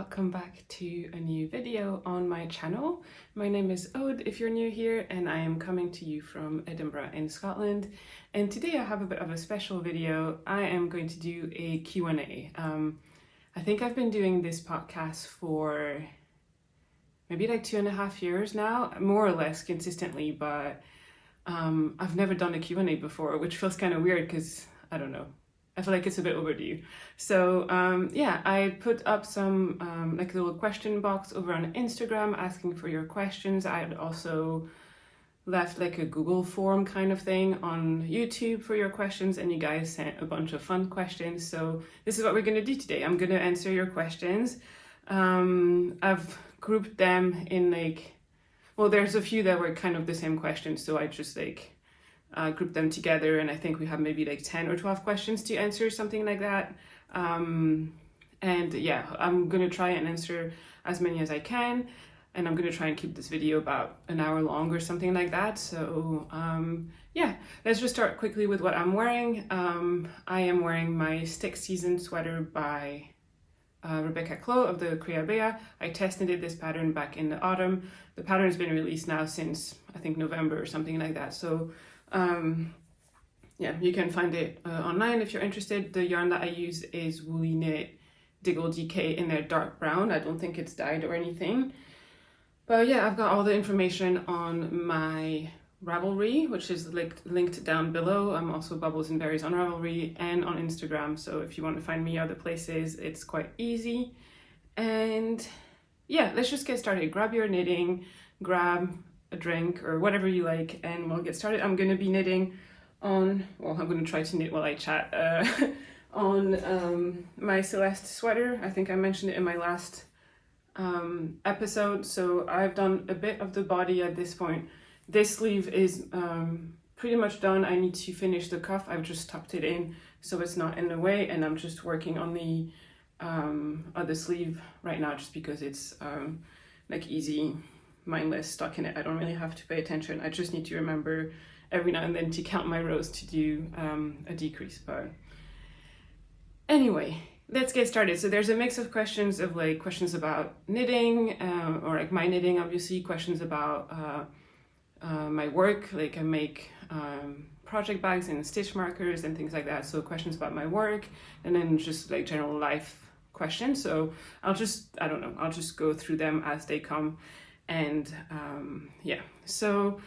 welcome back to a new video on my channel. My name is Ode if you're new here, and I am coming to you from Edinburgh in Scotland. And today I have a bit of a special video. I am going to do a Q&A. I think I've been doing this podcast for maybe like 2.5 years now, more or less consistently, but I've never done a Q&A before, which feels kind of weird because, I don't know, I feel like it's a bit overdue. So yeah, I put up some like a little question box over on Instagram asking for your questions. I had also left like a Google form kind of thing on YouTube for your questions, and you guys sent a bunch of fun questions. So this is what we're going to do today. I'm going to answer your questions. I've grouped them in like, well, there's a few that were kind of the same questions, so I just like group them together, and I think we have maybe like 10 or 12 questions to answer, something like that. And yeah, I'm gonna try and answer as many as I can, and I'm gonna try and keep this video about an hour long or something like that. So yeah, let's just start quickly with what I'm wearing. I am wearing my Stick Season sweater by Rebecca Clow of the Creabea. I test knitted this pattern back in the autumn. The pattern has been released now since I think November or something like that. So yeah, you can find it online if you're interested. The yarn that I use is Woolly Knit Diggle DK in their dark brown. I don't think it's dyed or anything. But yeah, I've got all the information on my Ravelry, which is linked down below. I'm also Bobbles and Berries on Ravelry and on Instagram. So if you want to find me other places, it's quite easy. And yeah, let's just get started. Grab your knitting, grab a drink or whatever you like, and we'll get started. I'm going to be knitting on, well, I'm going to try to knit while I chat, on my Celeste sweater. I think I mentioned it in my last episode. So I've done a bit of the body at this point. This sleeve is pretty much done. I need to finish the cuff. I've just tucked it in so it's not in the way, and I'm just working on the other sleeve right now just because it's like easy, mindless, stuck in it. I don't really have to pay attention. I just need to remember every now and then to count my rows to do a decrease. But anyway, let's get started. So there's a mix of questions of like questions about knitting or like my knitting, obviously, questions about my work, like I make project bags and stitch markers and things like that. So questions about my work, and then just like general life questions. So I'll just go through them as they come. And yeah, so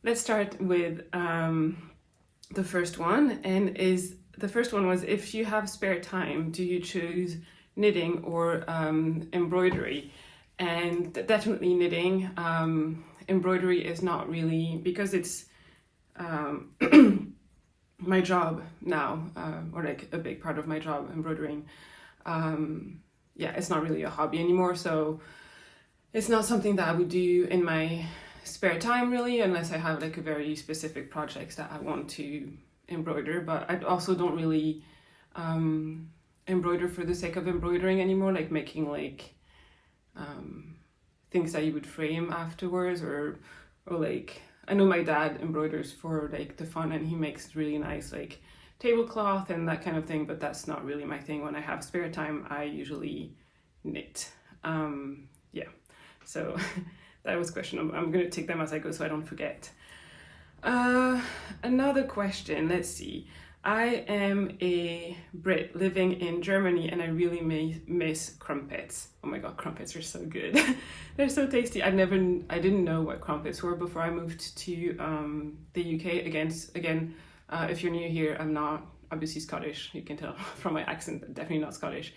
let's start with the first one. And the first one was, if you have spare time, do you choose knitting or embroidery? And definitely knitting. Embroidery is not really, because it's my job now, or like a big part of my job, embroidering. Yeah, it's not really a hobby anymore, so it's not something that I would do in my spare time really, unless I have like a very specific projects that I want to embroider. But I also don't really embroider for the sake of embroidering anymore, like making like things that you would frame afterwards, or like, I know my dad embroiders for like the fun, and he makes really nice like tablecloth and that kind of thing, but that's not really my thing. When I have spare time, I usually knit. Yeah, so that was question. I'm going to take them as I go so I don't forget. Another question, let's see. I am a Brit living in Germany, and I really miss crumpets. Oh my god, crumpets are so good. They're so tasty. I didn't know what crumpets were before I moved to the UK. Again, if you're new here, I'm not obviously Scottish. You can tell from my accent, definitely not Scottish.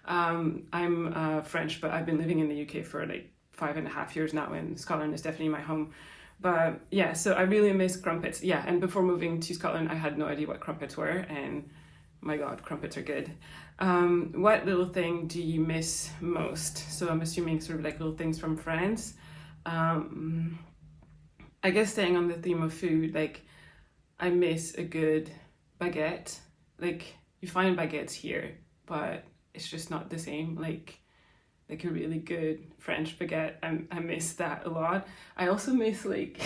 I'm French, but I've been living in the UK for like 5.5 years now, and Scotland is definitely my home. But yeah, so I really miss crumpets. Yeah, and before moving to Scotland, I had no idea what crumpets were, and my god, crumpets are good. What little thing do you miss most? So I'm assuming sort of like little things from France. I guess staying on the theme of food, like I miss a good baguette. Like you find baguettes here, but it's just not the same. Like a really good French baguette. I miss that a lot. I also miss like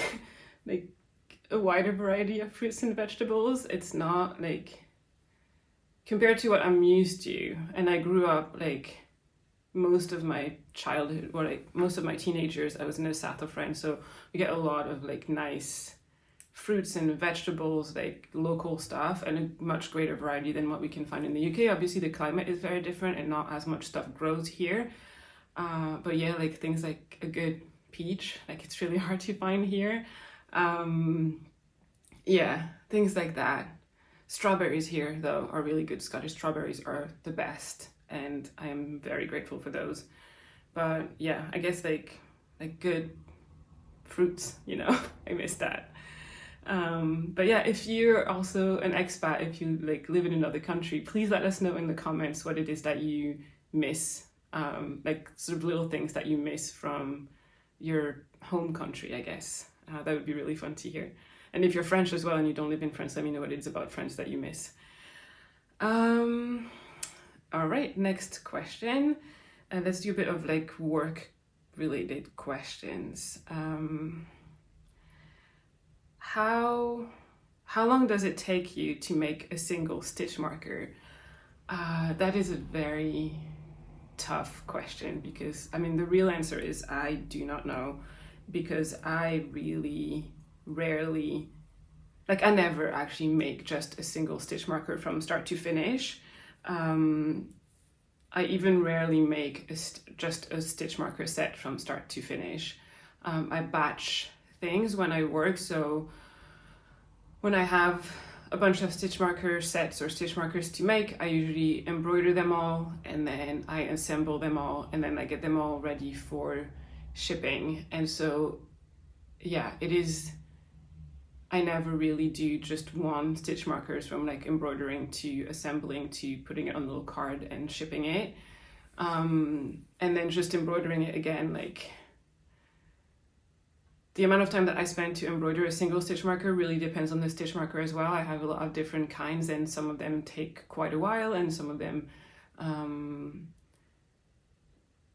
a wider variety of fruits and vegetables. It's not like, compared to what I'm used to, and I grew up like most of my childhood, or like most of my teenagers, I was in the south of France, so we get a lot of like nice fruits and vegetables, like local stuff, and a much greater variety than what we can find in the UK. Obviously the climate is very different and not as much stuff grows here, but yeah, like things like a good peach, like it's really hard to find here. Yeah, things like that. Strawberries here though are really good. Scottish strawberries are the best, and I am very grateful for those. But yeah, I guess like good fruits, you know, I miss that. But yeah, if you're also an expat, if you like live in another country, please let us know in the comments what it is that you miss, like sort of little things that you miss from your home country, I guess. That would be really fun to hear. And if you're French as well and you don't live in France, let me know what it is about France that you miss. All right, next question. Let's do a bit of like work related questions. How long does it take you to make a single stitch marker? That is a very tough question, because I mean the real answer is I do not know, because I really rarely, like I never actually make just a single stitch marker from start to finish. I even rarely make just a stitch marker set from start to finish. I batch things when I work, so when I have a bunch of stitch marker sets or stitch markers to make, I usually embroider them all and then I assemble them all and then I get them all ready for shipping. And so yeah, it is, I never really do just one stitch markers from like embroidering to assembling to putting it on a little card and shipping it. And then just embroidering it again, like the amount of time that I spend to embroider a single stitch marker really depends on the stitch marker as well. I have a lot of different kinds, and some of them take quite a while and some of them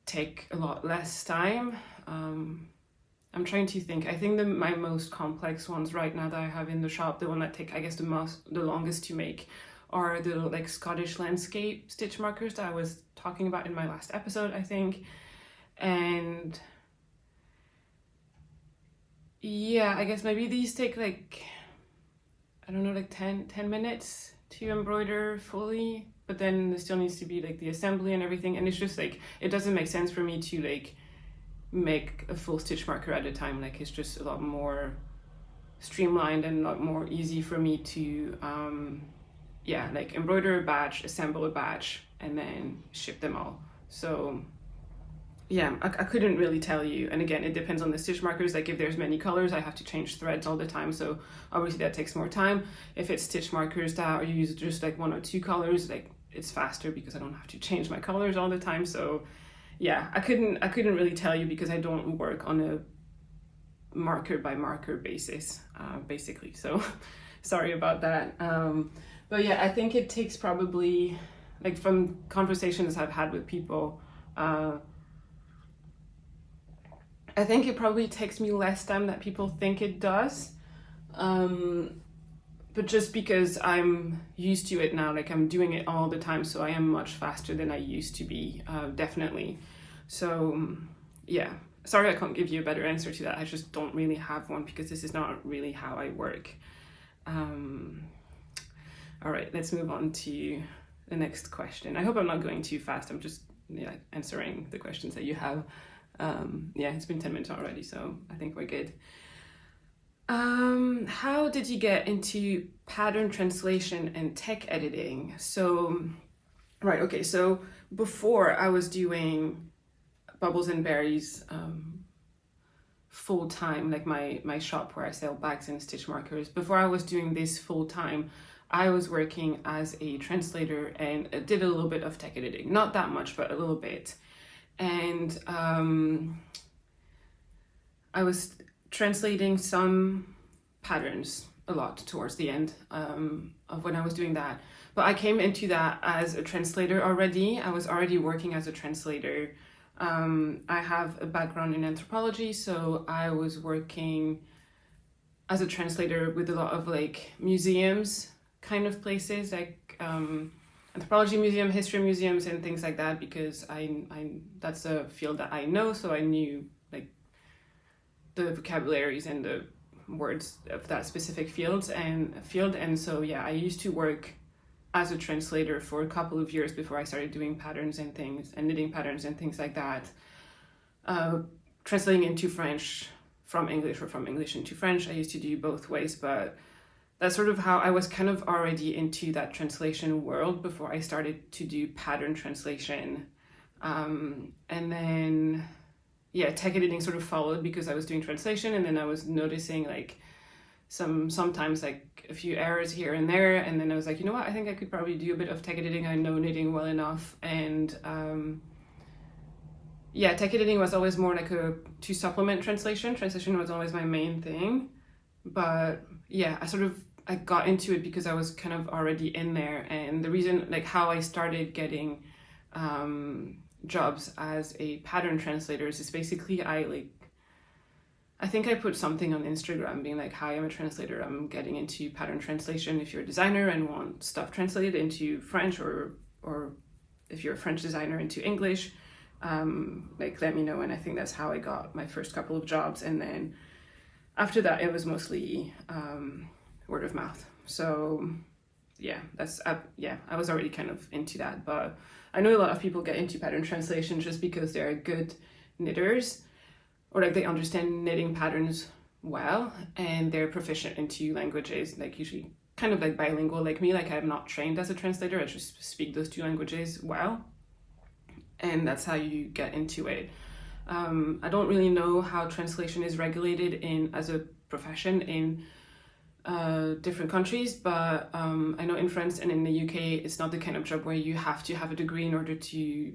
take a lot less time. I'm trying to think. I think my most complex ones right now that I have in the shop, the one that take I guess the longest to make, are the like Scottish landscape stitch markers that I was talking about in my last episode, I think. And yeah, I guess maybe these take like, I don't know, like 10 minutes to embroider fully, but then there still needs to be like the assembly and everything, and it's just like, it doesn't make sense for me to like make a full stitch marker at a time. Like it's just a lot more streamlined and a lot more easy for me to yeah, like embroider a batch, assemble a batch, and then ship them all. So yeah, I couldn't really tell you. And again, it depends on the stitch markers. Like if there's many colors, I have to change threads all the time, so obviously that takes more time. If it's stitch markers that are used just like 1 or 2 colors, like it's faster because I don't have to change my colors all the time. So yeah, I couldn't really tell you because I don't work on a marker by marker basis, basically. So sorry about that. But yeah, I think it takes probably, like from conversations I've had with people, I think it probably takes me less time than people think it does. But just because I'm used to it now, like I'm doing it all the time, so I am much faster than I used to be, definitely. So yeah, sorry I can't give you a better answer to that. I just don't really have one because this is not really how I work. All right, let's move on to the next question. I hope I'm not going too fast. I'm just answering the questions that you have. Yeah, it's been 10 minutes already, so I think we're good. How did you get into pattern translation and tech editing? So, right, okay, so before I was doing Bubbles and Berries full time, like my shop where I sell bags and stitch markers, before I was doing this full time, I was working as a translator and did a little bit of tech editing. Not that much, but a little bit. And I was translating some patterns a lot towards the end of when I was doing that. But I came into that as a translator already. I was already working as a translator. I have a background in anthropology, so I was working as a translator with a lot of like museums kind of places. Like anthropology museum, history museums, and things like that, because I that's a field that I know, so I knew like the vocabularies and the words of that specific field. And so yeah, I used to work as a translator for a couple of years before I started doing patterns and things, and knitting patterns and things like that, translating into French from English or from English into French. I used to do both ways, but that's sort of how I was kind of already into that translation world before I started to do pattern translation. And then, yeah, tech editing sort of followed because I was doing translation, and then I was noticing like sometimes like a few errors here and there, and then I was like, you know what, I think I could probably do a bit of tech editing. I know knitting well enough, and yeah, tech editing was always more like to supplement translation. Translation was always my main thing, but yeah, I got into it because I was kind of already in there. And the reason, like how I started getting jobs as a pattern translator is basically I think I put something on Instagram being like, hi, I'm a translator, I'm getting into pattern translation. If you're a designer and want stuff translated into French, or if you're a French designer into English, like let me know. And I think that's how I got my first couple of jobs. And then after that, it was mostly word of mouth. So yeah, I was already kind of into that. But I know a lot of people get into pattern translation just because they're good knitters, or like they understand knitting patterns well, and they're proficient in two languages, like usually kind of like bilingual like me. Like I'm not trained as a translator, I just speak those two languages well, and that's how you get into it. I don't really know how translation is regulated as a profession in different countries, but I know in France and in the UK it's not the kind of job where you have to have a degree in order to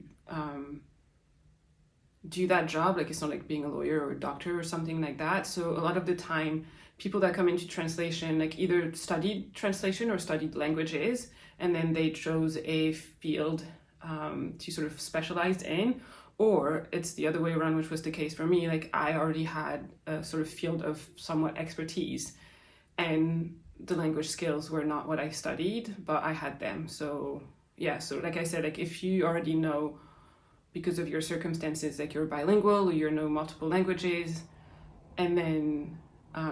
do that job. Like it's not like being a lawyer or a doctor or something like that. So a lot of the time people that come into translation like either studied translation or studied languages, and then they chose a field to sort of specialize in, or it's the other way around, which was the case for me. Like I already had a sort of field of somewhat expertise, and the language skills were not what I studied, but I had them. So yeah, so like I said, like if you already know because of your circumstances, like you're bilingual or you know multiple languages, and then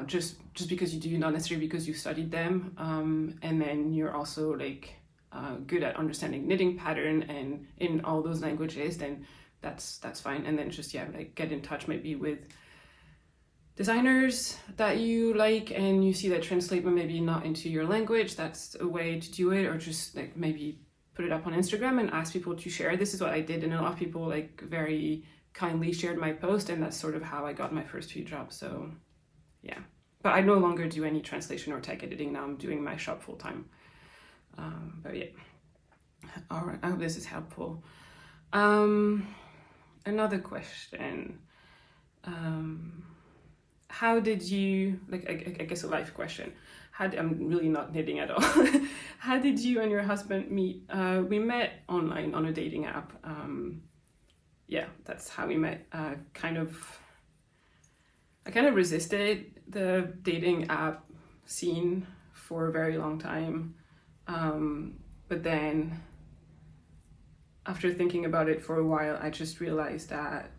just because you do, not necessarily because you studied them, and then you're also like good at understanding knitting pattern and in all those languages, then that's fine. And then just like get in touch maybe with designers that you like and you see that translate but maybe not into your language. That's a way to do it. Or just like maybe put it up on Instagram and ask people to share. This is what I did, and a lot of people like very kindly shared my post, and that's sort of how I got my first few jobs. So yeah, but I no longer do any translation or tech editing now. I'm doing my shop full time. But yeah, all right, I hope this is helpful. Another question, how did you, like I guess a life question, I'm really not knitting at all. How did you and your husband meet? We met online on a dating app. Yeah, that's how we met. I kind of resisted the dating app scene for a very long time. But then after thinking about it for a while, I just realized that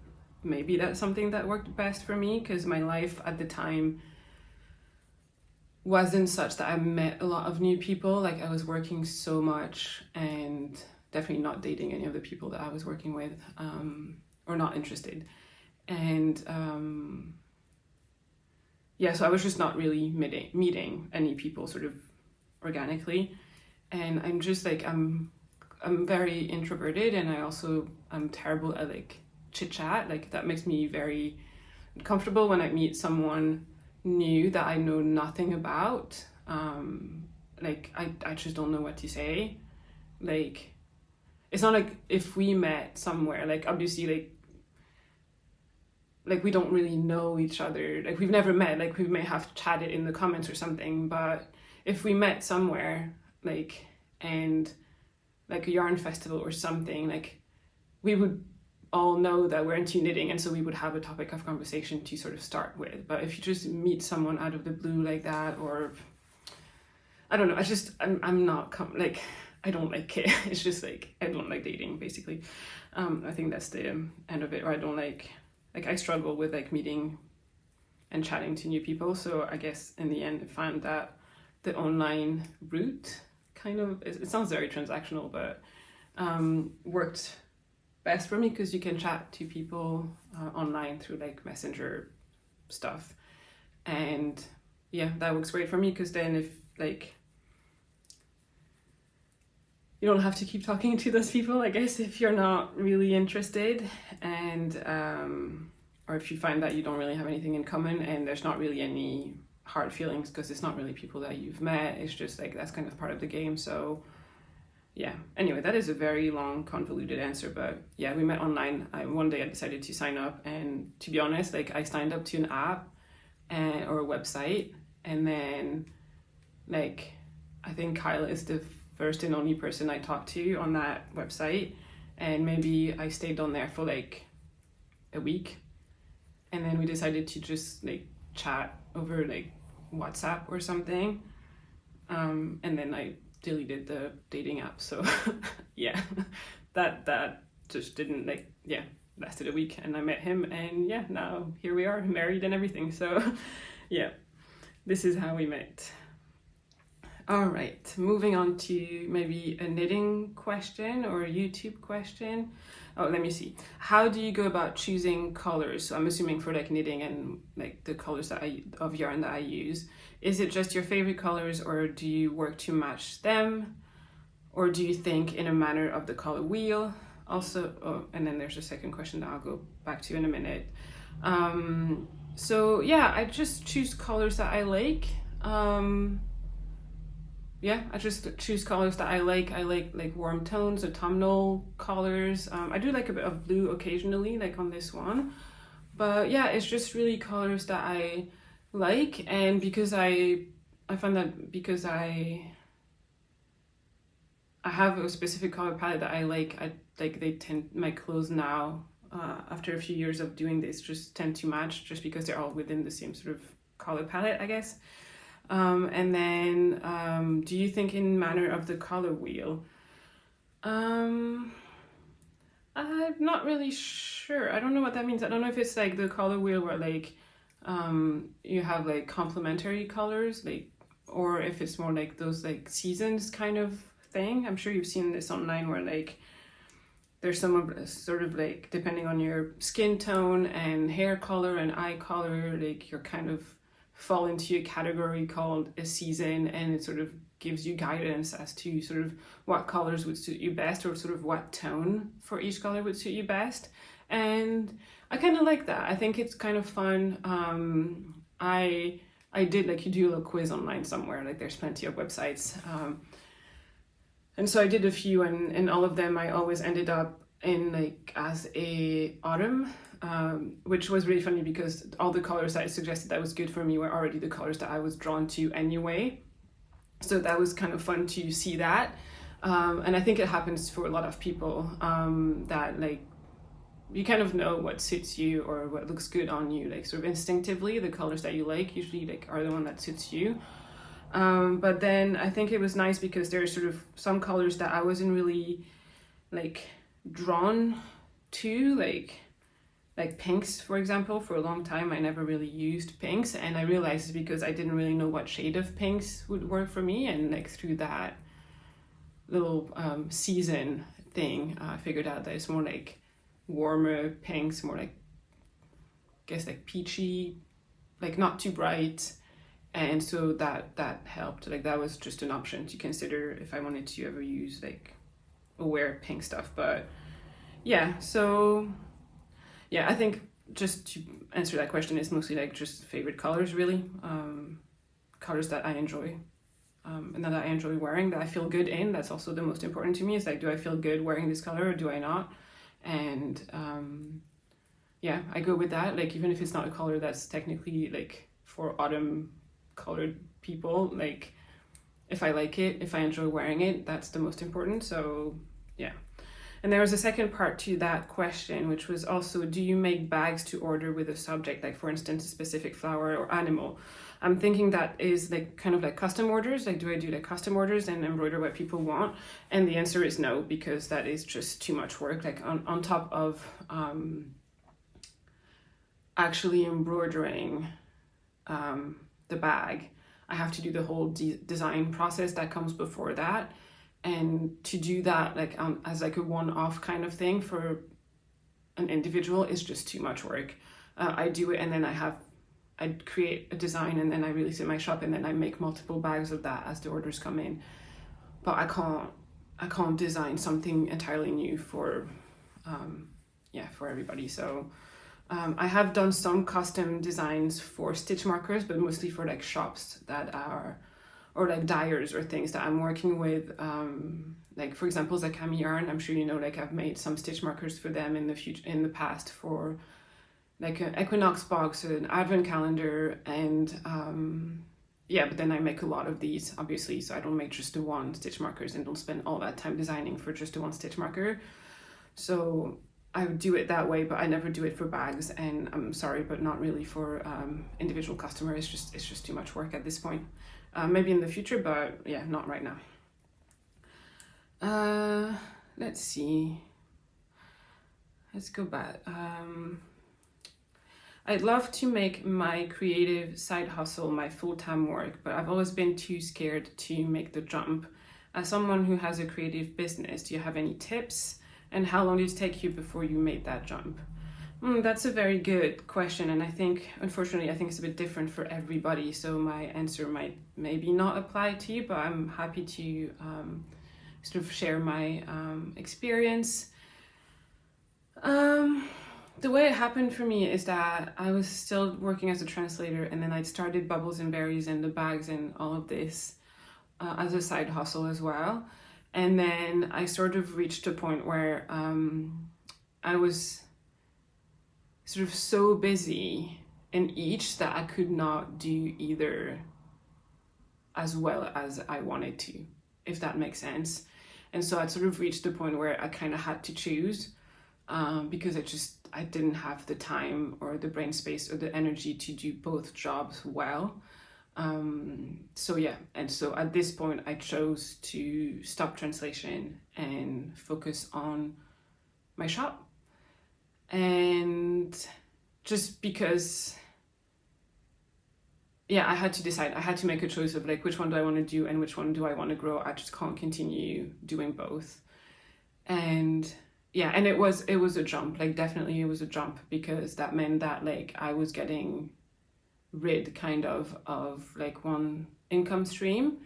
maybe that's something that worked best for me, because my life at the time wasn't such that I met a lot of new people. Like I was working so much and definitely not dating any of the people that I was working with, or not interested. And yeah, so I was just not really meeting any people sort of organically. And I'm just like, I'm very introverted, and I'm terrible at like chit chat. Like that makes me very uncomfortable when I meet someone new that I know nothing about. Like I just don't know what to say. Like it's not like if we met somewhere, like obviously like we don't really know each other, like we've never met, like we may have chatted in the comments or something, but if we met somewhere like and like a yarn festival or something, like we would all know that we're into knitting, and so we would have a topic of conversation to sort of start with. But if you just meet someone out of the blue like that, or I don't know, I'm not like I don't like it. It's just like, I don't like dating, basically. I think that's the end of it. Or I don't like I struggle with like meeting and chatting to new people. So I guess in the end, I found that the online route kind of, it sounds very transactional, but worked best for me, because you can chat to people online through like messenger stuff. And yeah, that works great for me, because then if like, you don't have to keep talking to those people, I guess, if you're not really interested, and or if you find that you don't really have anything in common and there's not really any hard feelings, because it's not really people that you've met, it's just like that's kind of part of the game. So yeah, anyway, that is a very long, convoluted answer, but yeah, we met online. One day I decided to sign up, and to be honest, like I signed up to an app or a website, and then like I think Kyle is the first and only person I talked to on that website, and maybe I stayed on there for like a week, and then we decided to just like chat over like WhatsApp or something, and then I deleted the dating app. So yeah, that just didn't like, yeah, lasted a week, and I met him, and yeah, now here we are, married and everything. So yeah, this is how we met. All right, moving on to maybe a knitting question or a YouTube question. Oh, let me see. How do you go about choosing colors? So I'm assuming for like knitting and like the colors of yarn that I use. Is it just your favorite colors, or do you work to match them? Or do you think in a manner of the color wheel? Also, oh, and then there's a second question that I'll go back to in a minute. So yeah, I just choose colors that I like. Yeah, I just choose colors that I like. I like warm tones, autumnal colors. I do like a bit of blue occasionally, like on this one. But yeah, it's just really colors that I like. And because I find that because I have a specific color palette that I like they tend, my clothes now, after a few years of doing this, just tend to match, just because they're all within the same sort of color palette, I guess. And then, do you think in manner of the color wheel? I'm not really sure. I don't know what that means. I don't know if it's like the color wheel where like you have like complementary colors, like, or if it's more like those like seasons kind of thing. I'm sure you've seen this online where like there's some sort of like, depending on your skin tone and hair color and eye color, like you're kind of fall into a category called a season, and it sort of gives you guidance as to sort of what colors would suit you best, or sort of what tone for each color would suit you best. And I kind of like that. I think it's kind of fun. I did, like, you do a little quiz online somewhere, like there's plenty of websites, and so I did a few, and all of them I always ended up in like as a autumn, which was really funny because all the colors that I suggested that was good for me were already the colors that I was drawn to anyway. So that was kind of fun to see that. And I think it happens for a lot of people, that like you kind of know what suits you or what looks good on you, like sort of instinctively. The colors that you like usually like are the one that suits you. But then I think it was nice because there's sort of some colors that I wasn't really like drawn to, like pinks, for example. For a long time I never really used pinks, and I realized it's because I didn't really know what shade of pinks would work for me, and like through that little season thing, I figured out that it's more like warmer pinks, more like, I guess, like peachy, like not too bright. And so that helped. Like that was just an option to consider if I wanted to ever use like wear pink stuff. But yeah, so yeah, I think just to answer that question, is mostly like just favorite colors, really. Colors that I enjoy, and that I enjoy wearing, that I feel good in. That's also the most important to me, is like, do I feel good wearing this color or do I not? And yeah, I go with that. Like even if it's not a color that's technically like for autumn colored people, like if I like it, if I enjoy wearing it, that's the most important. So yeah. And there was a second part to that question, which was also, do you make bags to order with a subject, like for instance, a specific flower or animal? I'm thinking that is like kind of like custom orders. Like, do I do like custom orders and embroider what people want? And the answer is no, because that is just too much work. Like on top of actually embroidering the bag, I have to do the whole design process that comes before that. And to do that like as like a one-off kind of thing for an individual is just too much work. I do it and then I create a design and then I release it in my shop and then I make multiple bags of that as the orders come in. But I can't design something entirely new for everybody. So I have done some custom designs for stitch markers, but mostly for like shops that are, or like dyers or things that I'm working with. Like for example, Zakami Yarn, I'm sure you know, like I've made some stitch markers for them in the past for like an equinox box, an advent calendar, and but then I make a lot of these obviously, so I don't make just the one stitch markers and don't spend all that time designing for just the one stitch marker. So I would do it that way, but I never do it for bags, and I'm sorry, but not really for individual customers. It's just too much work at this point. Maybe in the future, but yeah, not right now. Let's see. Let's go back. I'd love to make my creative side hustle my full-time work, but I've always been too scared to make the jump. As someone who has a creative business, do you have any tips? And how long did it take you before you made that jump? That's a very good question, and I think, unfortunately, it's a bit different for everybody, so my answer might maybe not apply to you, but I'm happy to sort of share my experience. The way it happened for me is that I was still working as a translator, and then I started Bubbles and Berries and the bags and all of this as a side hustle as well. And then I sort of reached a point where I was sort of so busy in each that I could not do either as well as I wanted to, if that makes sense. And so I sort of reached the point where I kind of had to choose because I didn't have the time or the brain space or the energy to do both jobs well. So at this point I chose to stop translation and focus on my shop. And just because I had to decide, I had to make a choice of like, which one do I want to do and which one do I want to grow? I just can't continue doing both. And it was a jump, like definitely it was a jump, because that meant that like I was getting rid kind of like one income stream,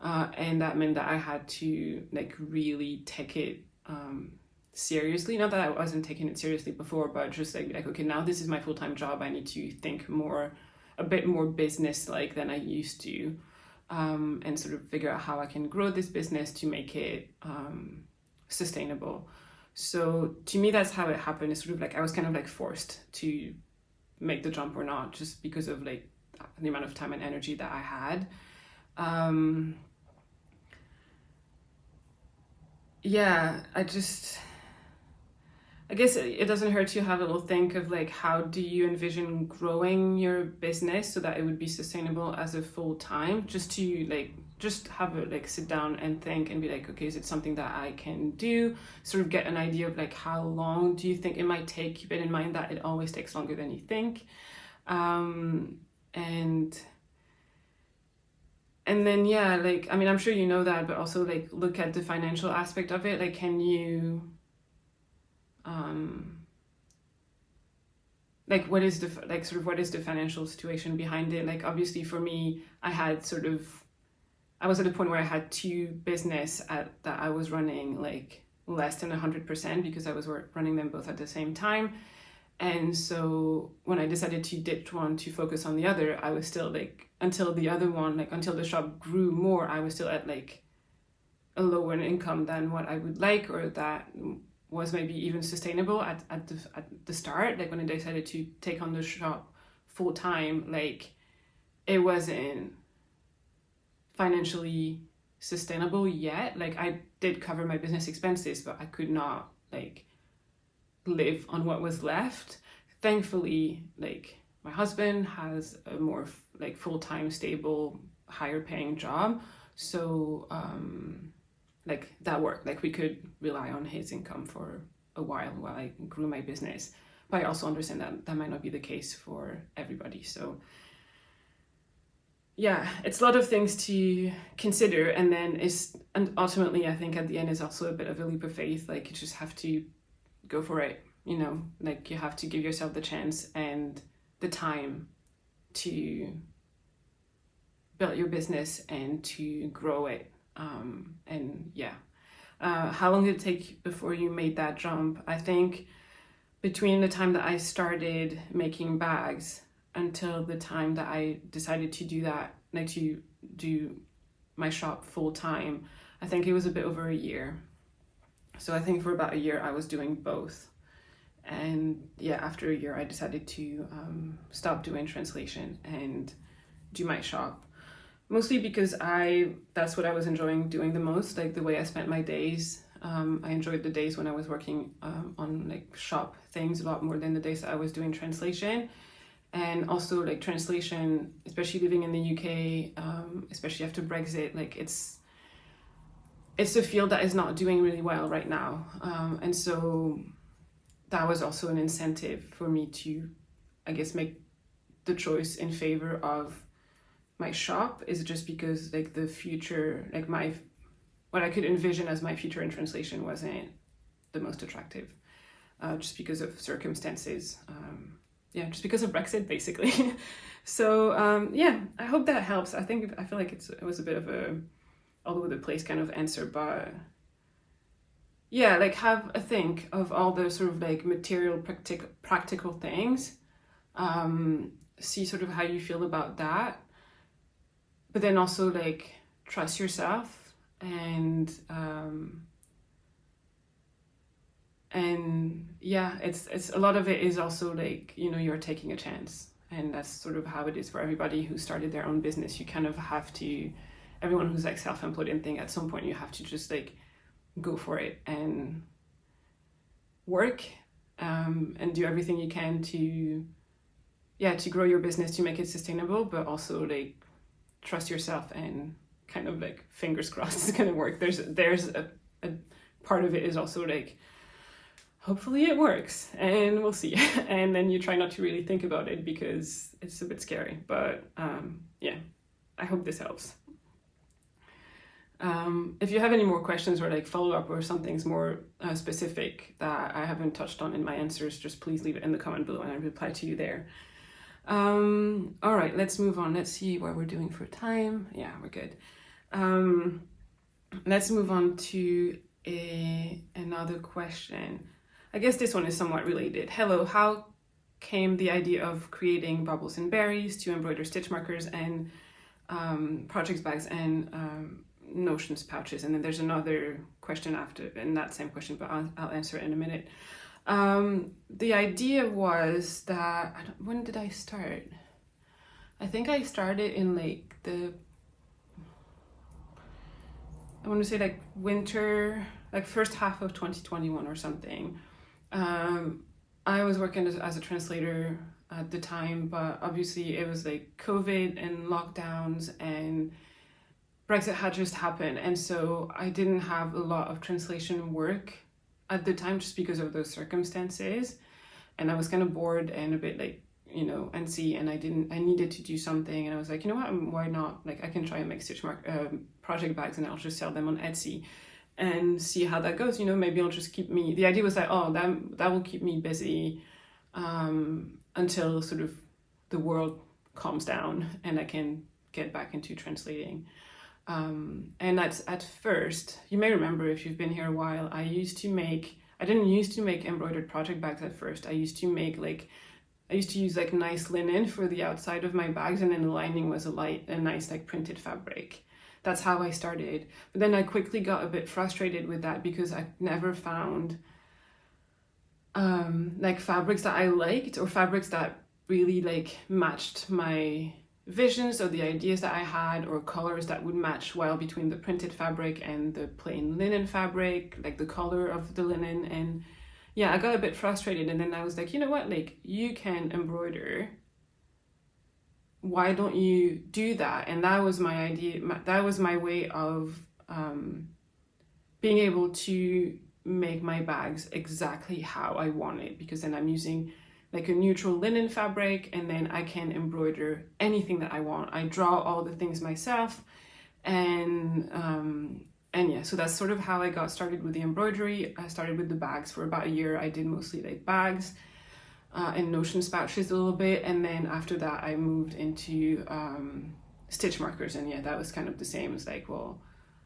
and that meant that I had to like really take it seriously. Not that I wasn't taking it seriously before, but just like okay, now this is my full-time job. I need to think a bit more business like than I used to, and sort of figure out how I can grow this business to make it sustainable. So to me, that's how it happened. It's sort of like I was kind of like forced to make the jump or not, just because of like the amount of time and energy that I had. I guess it doesn't hurt to have a little think of like, how do you envision growing your business so that it would be sustainable as a full-time, just have a like sit down and think and be like, okay, is it something that I can do? Sort of get an idea of like, how long do you think it might take? Keep it in mind that it always takes longer than you think. And then I'm sure you know that, but also like look at the financial aspect of it. Like, can you what is the financial situation behind it? Like, obviously for me, I was at a point where I had two business that I was running like less than 100% because I was running them both at the same time. And so when I decided to ditch one to focus on the other, I was still like, until the other one, like until the shop grew more, I was still at like a lower income than what I would like, or that was maybe even sustainable at the start. Like when I decided to take on the shop full time, like it wasn't financially sustainable yet. Like I did cover my business expenses, but I could not like live on what was left. Thankfully, like my husband has a more like full-time, stable, higher paying job, so like that worked. Like we could rely on his income for a while I grew my business. But I also understand that that might not be the case for everybody. So yeah, it's a lot of things to consider, and ultimately I think at the end is also a bit of a leap of faith. Like you just have to go for it, you know, like you have to give yourself the chance and the time to build your business and to grow it. And yeah, how long did it take before you made that jump? I think between the time that I started making bags until the time that I decided to do that, like to do my shop full time, I think it was a bit over a year. So I think for about a year I was doing both. And yeah, after a year I decided to stop doing translation and do my shop. Mostly because that's what I was enjoying doing the most, like the way I spent my days. I enjoyed the days when I was working on like shop things a lot more than the days that I was doing translation. And also like translation, especially living in the UK, especially after Brexit, like it's a field that is not doing really well right now. And so that was also an incentive for me to, I guess, make the choice in favor of my shop, is just because like the future, like what I could envision as my future in translation wasn't the most attractive, just because of circumstances. Just because of Brexit, basically. So yeah, I hope that helps. I feel like it was a bit of a all over the place kind of answer, but yeah, like have a think of all the sort of like material practical things. See sort of how you feel about that, but then also like trust yourself, and yeah, it's a lot of it is also like, you know, you're taking a chance, and that's sort of how it is for everybody who started their own business. You kind of have to, everyone who's like self-employed and thing, at some point you have to just like go for it and work, and do everything you can to grow your business, to make it sustainable, but also like trust yourself and kind of like fingers crossed it's gonna work. There's a part of it is also like, hopefully it works and we'll see. And then you try not to really think about it because it's a bit scary, but yeah, I hope this helps. If you have any more questions or like follow up or something's more specific that I haven't touched on in my answers, just please leave it in the comment below and I'll reply to you there. All right, let's move on. Let's see what we're doing for time. Yeah, we're good. Let's move on to another question. I guess this one is somewhat related. Hello, how came the idea of creating Bobbles and Berries to embroider stitch markers and projects bags and notions pouches? And then there's another question after in that same question, but I'll answer it in a minute. The idea was that, when did I start? I think I started in like I want to say like winter, like first half of 2021 or something. I was working as a translator at the time, but obviously it was like COVID and lockdowns and Brexit had just happened. And so I didn't have a lot of translation work at the time just because of those circumstances. And I was kind of bored and a bit like, you know, antsy, and I needed to do something. And I was like, you know what, why not? Like I can try and make stitch project bags and I'll just sell them on Etsy and see how that goes. You know, maybe I'll just the idea was like, oh, that will keep me busy until sort of the world calms down and I can get back into translating. And that's at first, you may remember if you've been here a while, I didn't used to make embroidered project bags at first. I used to use like nice linen for the outside of my bags, and then the lining was a nice like printed fabric. That's how I started. But then I quickly got a bit frustrated with that because I never found like fabrics that I liked, or fabrics that really like matched my visions or the ideas that I had, or colors that would match well between the printed fabric and the plain linen fabric, like the color of the linen. And yeah, I got a bit frustrated, and then I was like, you know what, like, you can embroider, why don't you do that? And that was my idea, that was my way of being able to make my bags exactly how I want it, because then I'm using like a neutral linen fabric, and then I can embroider anything that I want. I draw all the things myself, and yeah, so that's sort of how I got started with the embroidery. I started with the bags for about a year. I did mostly like bags and notion pouches a little bit, and then after that I moved into stitch markers, and yeah, that was kind of the same. It's like, well,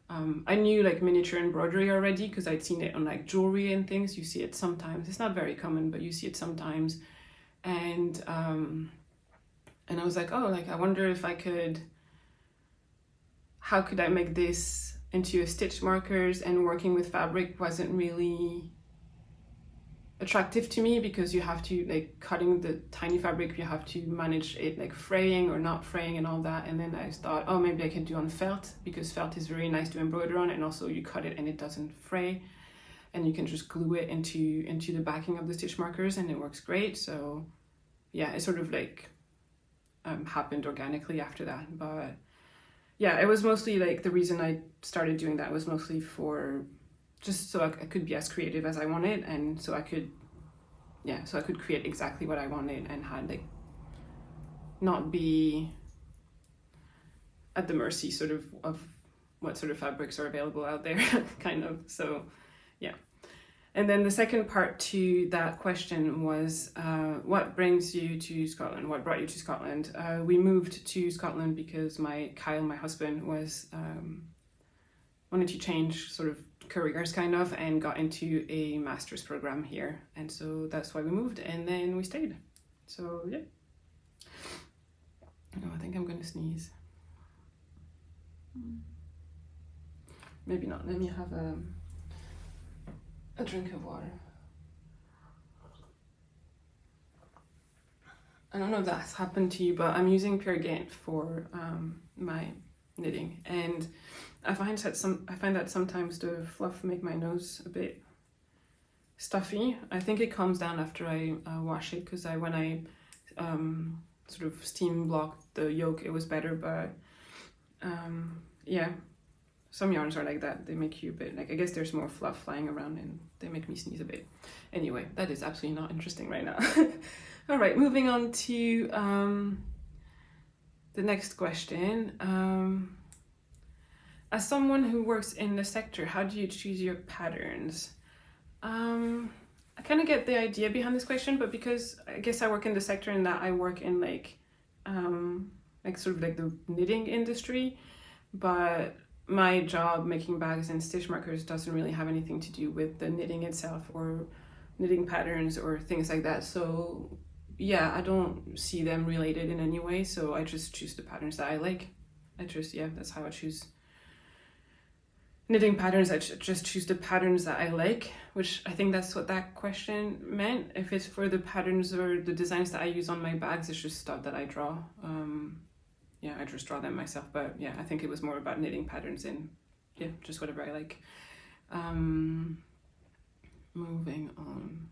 I knew like miniature embroidery already because I'd seen it on like jewelry and things. You see it sometimes. It's not very common, but you see it sometimes. And I was like, oh, like I wonder if I could, how could I make this into a stitch markers? And working with fabric wasn't really attractive to me, because you have to, like, cutting the tiny fabric, you have to manage it like fraying or not fraying and all that. And then I thought, oh, maybe I could do on felt, because felt is very nice to embroider on, and also you cut it and it doesn't fray, and you can just glue it into the backing of the stitch markers, and it works great. So yeah, it sort of like happened organically after that. But yeah, it was mostly like, the reason I started doing that was mostly for just so I could be as creative as I wanted, and so I could create exactly what I wanted, and had like not be at the mercy sort of what sort of fabrics are available out there kind of. So yeah. And then the second part to that question was, what brings you to Scotland? What brought you to Scotland? We moved to Scotland because Kyle, my husband, was wanted to change sort of careers kind of, and got into a master's program here. And so that's why we moved, and then we stayed. So yeah. Oh, I think I'm going to sneeze. Maybe not. Let me have a drink of water. I don't know if that's happened to you, but I'm using pure Gynt for my knitting, and I find that sometimes the fluff make my nose a bit stuffy. I think it calms down after I wash it, because when I sort of steam blocked the yolk, it was better. But yeah, some yarns are like that. They make you a bit, like, I guess there's more fluff flying around and they make me sneeze a bit. Anyway, that is absolutely not interesting right now. All right, moving on to the next question. As someone who works in the sector, how do you choose your patterns? I kind of get the idea behind this question, but because I guess I work in the sector, and that I work in like sort of like the knitting industry, but my job making bags and stitch markers doesn't really have anything to do with the knitting itself or knitting patterns or things like that. So yeah, I don't see them related in any way. So I just choose the patterns that I like. That's how I choose knitting patterns. I just choose the patterns that I like, which I think that's what that question meant. If it's for the patterns or the designs that I use on my bags, it's just stuff that I draw. I just draw them myself. But yeah, I think it was more about knitting patterns and just whatever I like. Moving on.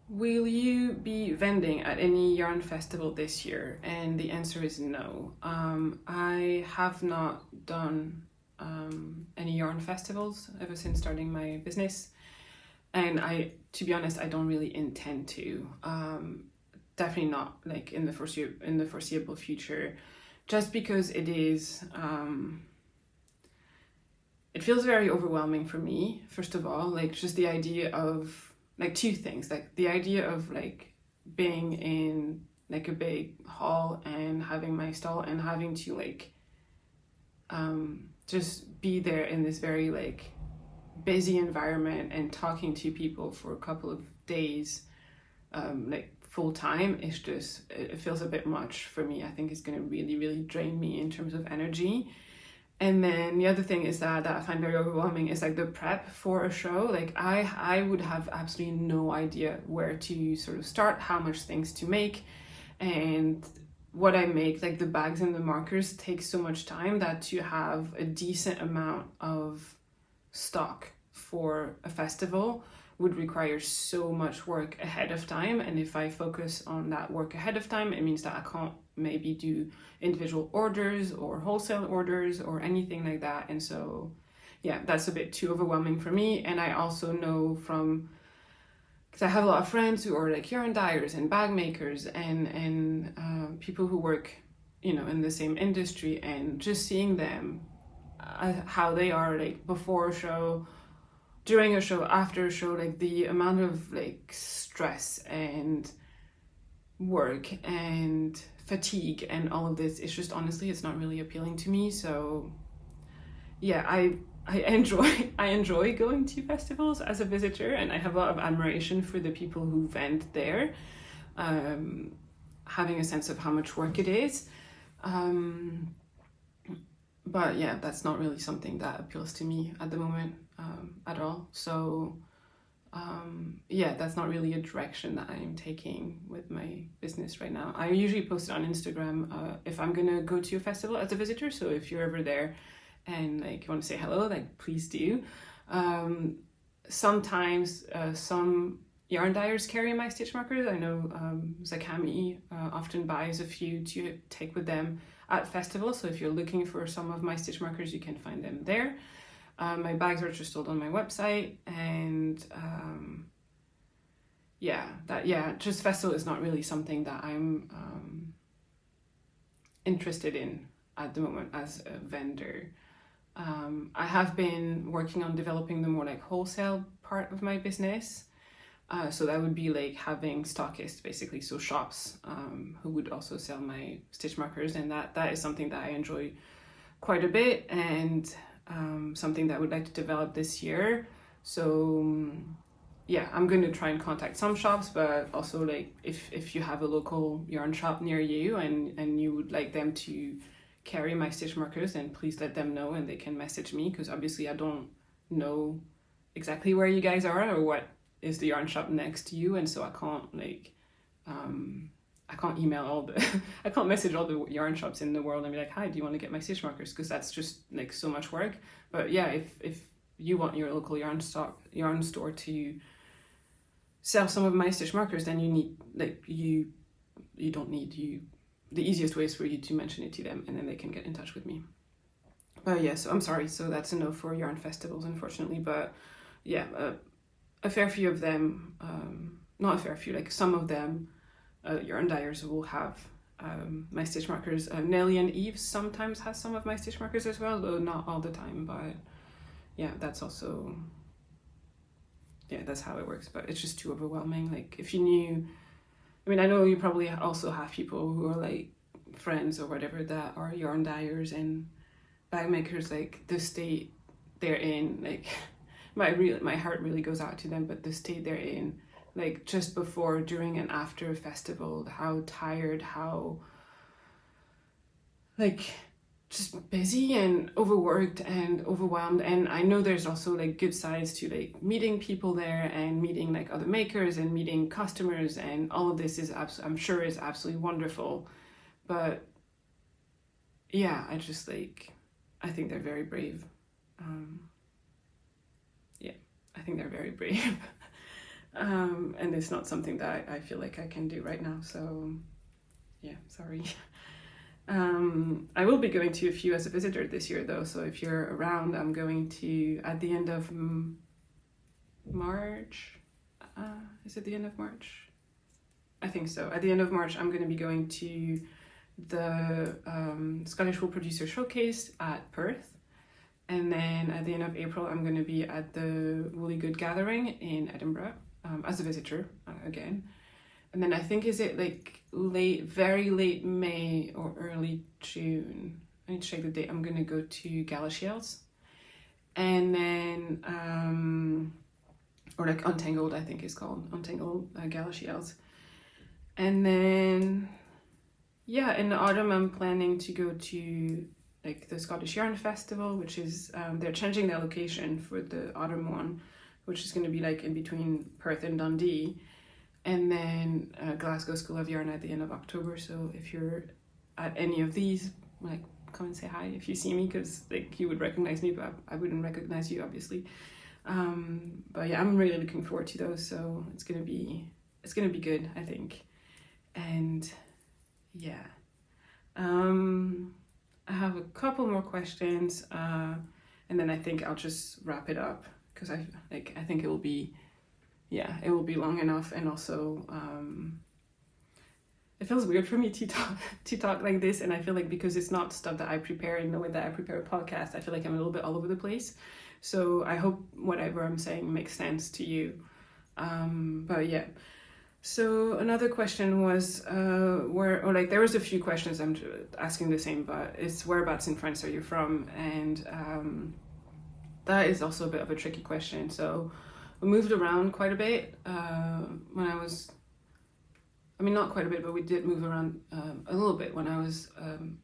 Will you be vending at any yarn festival this year? And the answer is no. I have not done any yarn festivals ever since starting my business, and to be honest, I don't really intend to. Definitely not like in the foreseeable future, just because it is. It feels very overwhelming for me. First of all, like just the idea of like two things, like the idea of like being in like a big hall and having my stall and having to like just be there in this very like busy environment and talking to people for a couple of days like full time. It feels a bit much for me. I think it's going to really drain me in terms of energy. And then the other thing is that I find very overwhelming is like the prep for a show. Like I would have absolutely no idea where to sort of start, how much things to make, and what I make, like the bags and the markers, take so much time that to have a decent amount of stock for a festival would require so much work ahead of time. And if I focus on that work ahead of time, it means that I can't maybe do individual orders or wholesale orders or anything like that. And so yeah, that's a bit too overwhelming for me. And I also know from, because I have a lot of friends who are like yarn dyers and bag makers and people who work, you know, in the same industry, and just seeing them, how they are like before a show, during a show, after a show, like the amount of like stress and work and fatigue and all of this, it's just, honestly, it's not really appealing to me. So yeah, I enjoy going to festivals as a visitor, and I have a lot of admiration for the people who vend there, having a sense of how much work it is. But yeah, that's not really something that appeals to me at the moment, at all. So yeah, that's not really a direction that I am taking with my business right now. I usually post it on Instagram if I'm gonna go to a festival as a visitor. So if you're ever there and like you want to say hello, like please do. Sometimes some yarn dyers carry my stitch markers. I know Zakami often buys a few to take with them at festivals. So if you're looking for some of my stitch markers, you can find them there. My bags are just sold on my website, and just festival is not really something that I'm interested in at the moment as a vendor. I have been working on developing the more like wholesale part of my business. So that would be like having stockists, basically, so shops who would also sell my stitch markers, and that is something that I enjoy quite a bit, and something that I would like to develop this year. So yeah, I'm going to try and contact some shops, but also like if you have a local yarn shop near you and you would like them to carry my stitch markers, then please let them know, and they can message me, because obviously I don't know exactly where you guys are or what is the yarn shop next to you, and so I can't like I can't email all the I can't message all the yarn shops in the world and be like, hi, do you want to get my stitch markers? Because that's just like so much work. But yeah, if you want your local yarn store to sell some of my stitch markers, then you need the easiest way is for you to mention it to them, and then they can get in touch with me. But yeah, so I'm sorry, so that's a no for yarn festivals, unfortunately. But yeah, a fair few of them, not a fair few, like some of them, yarn dyers will have my stitch markers. Nelly and Eve sometimes has some of my stitch markers as well, though not all the time. But yeah, that's also, yeah, that's how it works. But it's just too overwhelming. Like if you knew, I mean, I know you probably also have people who are like friends or whatever that are yarn dyers and bag makers, like the state they're in, like my heart really goes out to them, but the state they're in, like just before, during, and after a festival, how tired, how like just busy and overworked and overwhelmed. And I know there's also like good sides to like meeting people there and meeting like other makers and meeting customers, and all of this is I'm sure is absolutely wonderful. But yeah, I just like, I think they're very brave. Yeah, I think they're very brave. And it's not something that I feel like I can do right now. So yeah, sorry. I will be going to a few as a visitor this year though. So if you're around, I'm going to, at the end of March. Is it the end of March? I think so. At the end of March, I'm going to be going to the Scottish Wool Producer Showcase at Perth. And then at the end of April, I'm going to be at the Woolly Good Gathering in Edinburgh as a visitor again. And then I think, is it like very late May or early June? I need to check the date. I'm going to go to Galashiels. And then, or like Untangled, I think it's called. Untangled Galashiels. And then, yeah, in the autumn, I'm planning to go to like the Scottish Yarn Festival, which is they're changing their location for the autumn one, which is going to be like in between Perth and Dundee, and then Glasgow School of Yarn at the end of October. So if you're at any of these, like, come and say hi if you see me, because like you would recognize me, but I wouldn't recognize you, obviously. But yeah, I'm really looking forward to those. So it's gonna be good, I think. And yeah, I have a couple more questions, and then I think I'll just wrap it up, because I think it will be long enough. And also it feels weird for me to talk like this, and I feel like because it's not stuff that I prepare in the way that I prepare a podcast, I feel like I'm a little bit all over the place. So I hope whatever I'm saying makes sense to you. But yeah. So another question was there was a few questions I'm asking the same, but it's whereabouts in France are you from? And that is also a bit of a tricky question. So we moved around quite a bit when I was, not quite a bit, but we did move around a little bit when I was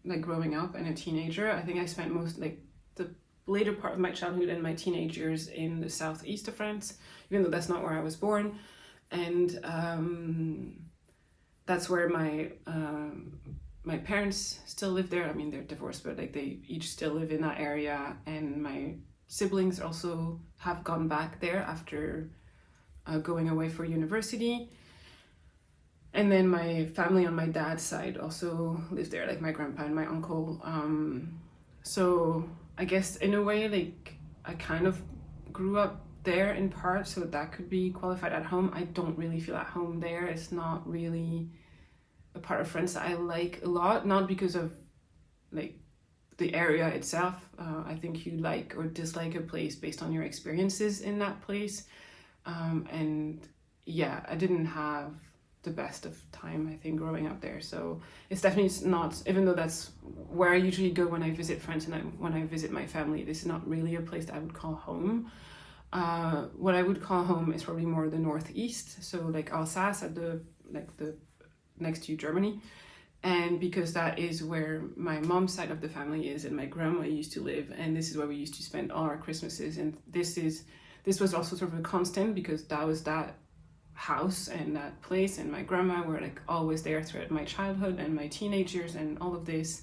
like growing up and a teenager. I think I spent most, like, the later part of my childhood and my teenage years in the southeast of France, even though that's not where I was born. And that's where my parents still live there. I mean, they're divorced, but like they each still live in that area. And my siblings also have gone back there after going away for university. And then my family on my dad's side also lives there, like my grandpa and my uncle. So I guess in a way, like, I kind of grew up there in part, so that could be qualified at home. I don't really feel at home there. It's not really a part of France that I like a lot, not because of like the area itself. I think you like or dislike a place based on your experiences in that place. And yeah, I didn't have the best of time, I think, growing up there. So it's definitely not, even though that's where I usually go when I visit friends and when I visit my family, this is not really a place that I would call home. What I would call home is probably more the northeast, so like Alsace at the next to Germany, and because that is where my mom's side of the family is and my grandma used to live, and this is where we used to spend all our Christmases. And this was also sort of a constant, because that was that house and that place, and my grandma were like always there throughout my childhood and my teenage years and all of this.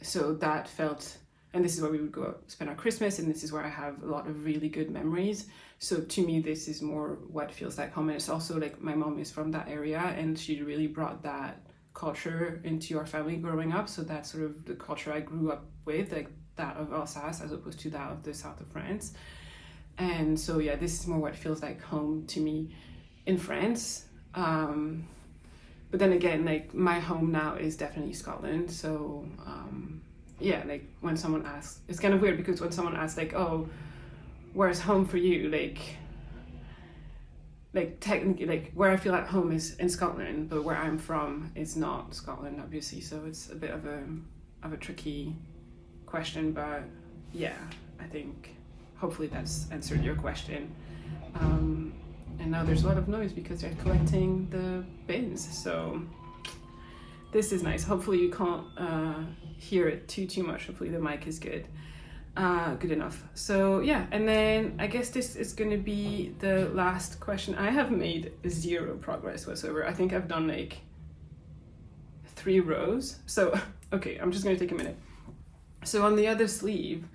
So that felt, and this is where we would go spend our Christmas, and this is where I have a lot of really good memories. So to me, this is more what feels like home. And it's also like my mom is from that area, and she really brought that culture into our family growing up. So that's sort of the culture I grew up with, like that of Alsace as opposed to that of the south of France. And so yeah, this is more what feels like home to me in France. But then again, like my home now is definitely Scotland. So yeah, like when someone asks, it's kind of weird, because when someone asks like, oh, where's home for you? Like technically, like where I feel at home is in Scotland, but where I'm from is not Scotland, obviously. So it's a bit of a tricky question, but yeah, I think hopefully that's answered your question. And now there's a lot of noise because they're collecting the bins, so this is nice. Hopefully you can't hear it too much. Hopefully the mic is good enough. So yeah, and then I guess this is going to be the last question. I have made zero progress whatsoever. I think I've done like 3 rows. So okay, I'm just going to take a minute. So on the other sleeve,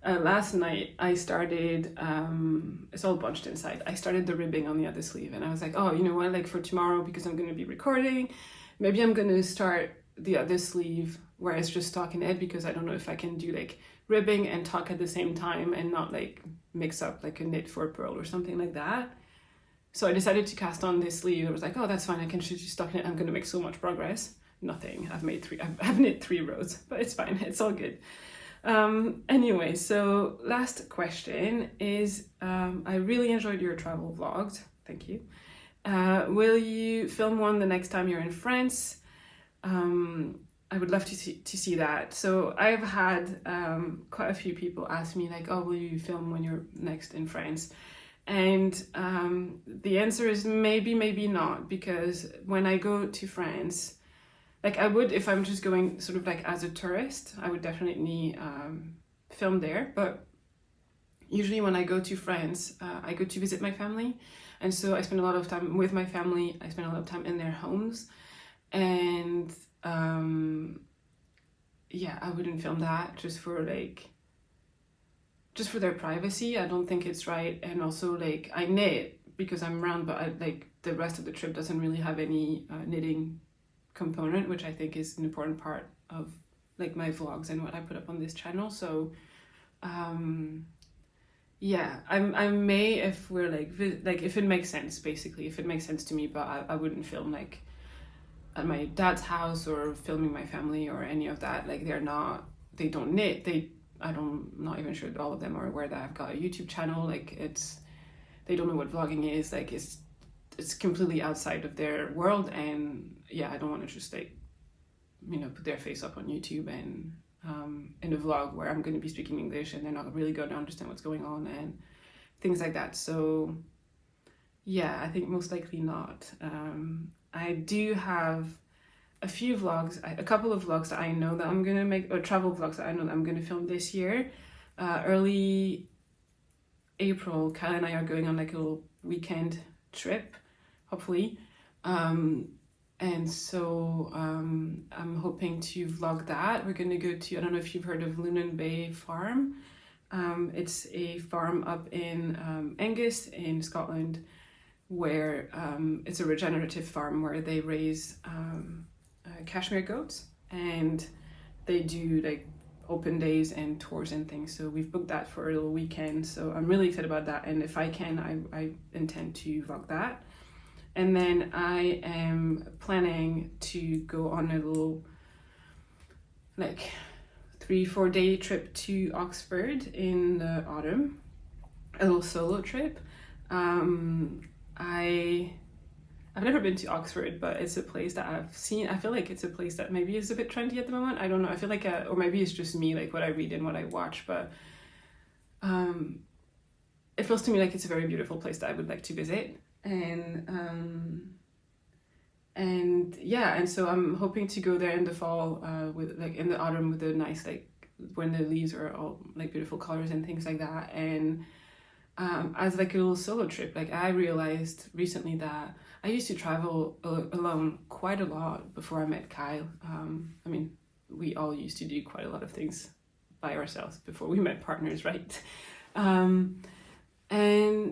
last night I started, it's all bunched inside. I started the ribbing on the other sleeve, and I was like, oh, you know what, like for tomorrow, because I'm going to be recording, maybe I'm going to start the other sleeve where it's just stockinette, because I don't know if I can do like ribbing and tuck at the same time and not like mix up like a knit for a purl or something like that. So I decided to cast on this sleeve. I was like, oh, that's fine, I can just do stockinette. I'm going to make so much progress. Nothing. I've knit 3 rows, but it's fine. It's all good. Anyway, so last question is, I really enjoyed your travel vlogs. Thank you. Will you film one the next time you're in France? I would love to see that. So I've had quite a few people ask me like, oh, will you film when you're next in France? And the answer is maybe, maybe not, because when I go to France, like I would, if I'm just going sort of like as a tourist, I would definitely film there. But usually when I go to France, I go to visit my family. And so I spend a lot of time with my family. I spend a lot of time in their homes. And yeah, I wouldn't film that just for their privacy. I don't think it's right. And also like I knit because I'm around, but I like the rest of the trip doesn't really have any knitting component, which I think is an important part of like my vlogs and what I put up on this channel. So yeah, I may, if we're like if it makes sense, basically, if it makes sense to me, but I wouldn't film like at my dad's house or filming my family or any of that. Like they don't knit. I'm not even sure that all of them are aware that I've got a YouTube channel. Like they don't know what vlogging is. Like it's completely outside of their world. And yeah, I don't want to just like, put their face up on YouTube and in a vlog where I'm going to be speaking English and they're not really going to understand what's going on and things like that. So yeah, I think most likely not. I do have a few vlogs, a couple of vlogs that I know that I'm going to make, or travel vlogs that I know that I'm going to film this year. Early April, Kyle and I are going on like a little weekend trip, hopefully. And so I'm hoping to vlog that. We're going to go to, I don't know if you've heard of Lunan Bay Farm. It's a farm up in Angus in Scotland, where it's a regenerative farm where they raise cashmere goats, and they do like open days and tours and things. So we've booked that for a little weekend. So I'm really excited about that. And if I can, I intend to vlog that. And then I am planning to go on a little like 3-4 day trip to Oxford in the autumn, a little solo trip. I've never been to Oxford, but it's a place that I've seen. I feel like it's a place that maybe is a bit trendy at the moment. I don't know. I feel like, or maybe it's just me, like what I read and what I watch, but it feels to me like it's a very beautiful place that I would like to visit. And yeah, and so I'm hoping to go there in the fall, with like in the autumn with the nice, like when the leaves are all like beautiful colors and things like that. And as like a little solo trip, like I realized recently that I used to travel alone quite a lot before I met Kyle. I mean, we all used to do quite a lot of things by ourselves before we met partners, right? And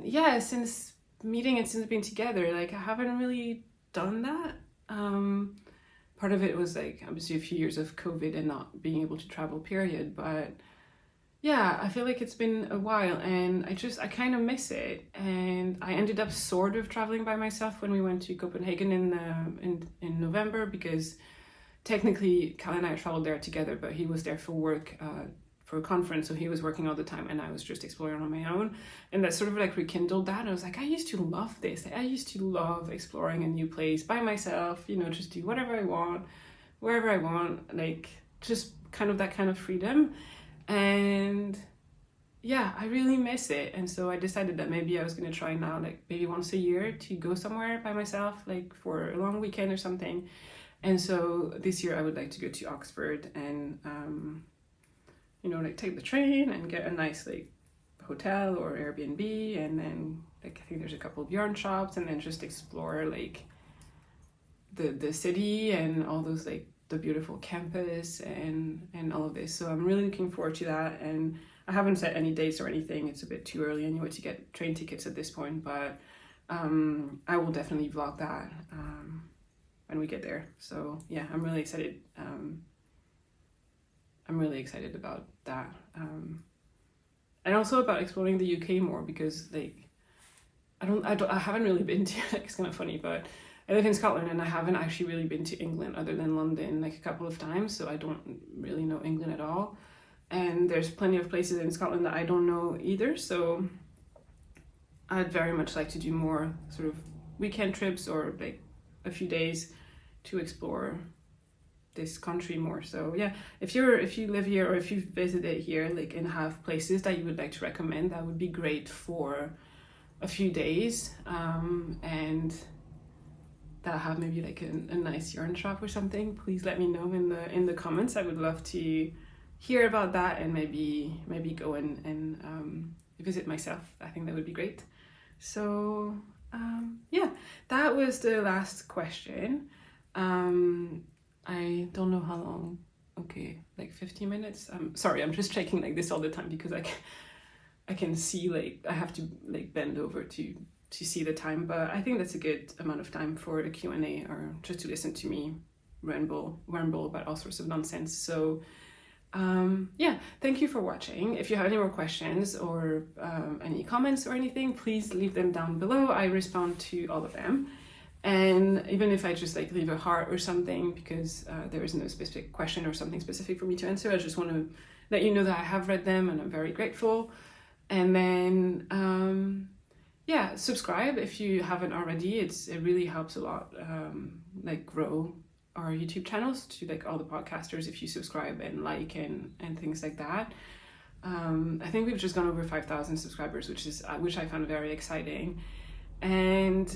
yeah, since meeting and since being together, like I haven't really done that. Part of it was like obviously a few years of COVID and not being able to travel, period, but yeah, I feel like it's been a while and I kind of miss it. And I ended up sort of traveling by myself when we went to Copenhagen in November, because technically Kyle and I traveled there together, but he was there for work, for a conference, so he was working all the time and I was just exploring on my own. And that sort of like rekindled that. I was like, I used to love this. I used to love exploring a new place by myself, just do whatever I want, wherever I want, like just kind of that kind of freedom. And yeah, I really miss it. And so I decided that maybe I was going to try now, like maybe once a year, to go somewhere by myself, like for a long weekend or something. And so this year I would like to go to Oxford and like take the train and get a nice like hotel or Airbnb, and then like I think there's a couple of yarn shops, and then just explore like the city and all those like the beautiful campus and all of this. So I'm really looking forward to that, and I haven't set any dates or anything. It's a bit too early anyway to get train tickets at this point, but I will definitely vlog that when we get there. So yeah, I'm really excited. I'm really excited about that, and also about exploring the UK more, because like I haven't really been to, like, it's kind of funny, but I live in Scotland and I haven't actually really been to England other than London like a couple of times, so I don't really know England at all. And there's plenty of places in Scotland that I don't know either, so I'd very much like to do more sort of weekend trips or like a few days to explore this country more. So yeah, if you live here or if you've visited here, like, and have places that you would like to recommend, that would be great for a few days. And that have maybe like a nice yarn shop or something, please let me know in the comments. I would love to hear about that and maybe go and visit myself. I think that would be great. So yeah, that was the last question. I don't know how long. Okay, like 15 minutes. Sorry, I'm just checking like this all the time because I can see, like, I have to like bend over to see the time, but I think that's a good amount of time for a Q&A or just to listen to me ramble about all sorts of nonsense. So yeah, thank you for watching. If you have any more questions or any comments or anything, please leave them down below. I respond to all of them. And even if I just like leave a heart or something, because there isn't a specific question or something specific for me to answer, I just want to let you know that I have read them and I'm very grateful. And then yeah, subscribe if you haven't already. It really helps a lot, like grow our YouTube channels to like all the podcasters if you subscribe and like and things like that. I think we've just gone over 5,000 subscribers, which I found very exciting. And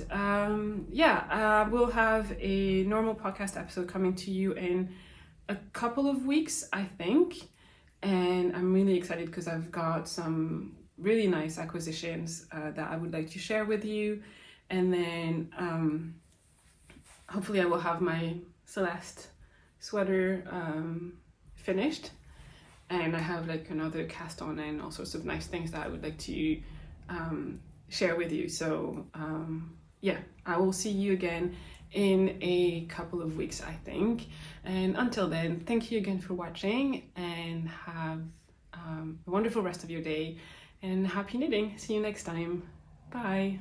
yeah, we'll have a normal podcast episode coming to you in a couple of weeks, I think. And I'm really excited because I've got some really nice acquisitions that I would like to share with you. And then hopefully I will have my Celeste sweater finished, and I have like another cast on and all sorts of nice things that I would like to share with you. So yeah, I will see you again in a couple of weeks, I think. And until then, thank you again for watching, and have a wonderful rest of your day, and happy knitting. See you next time. Bye.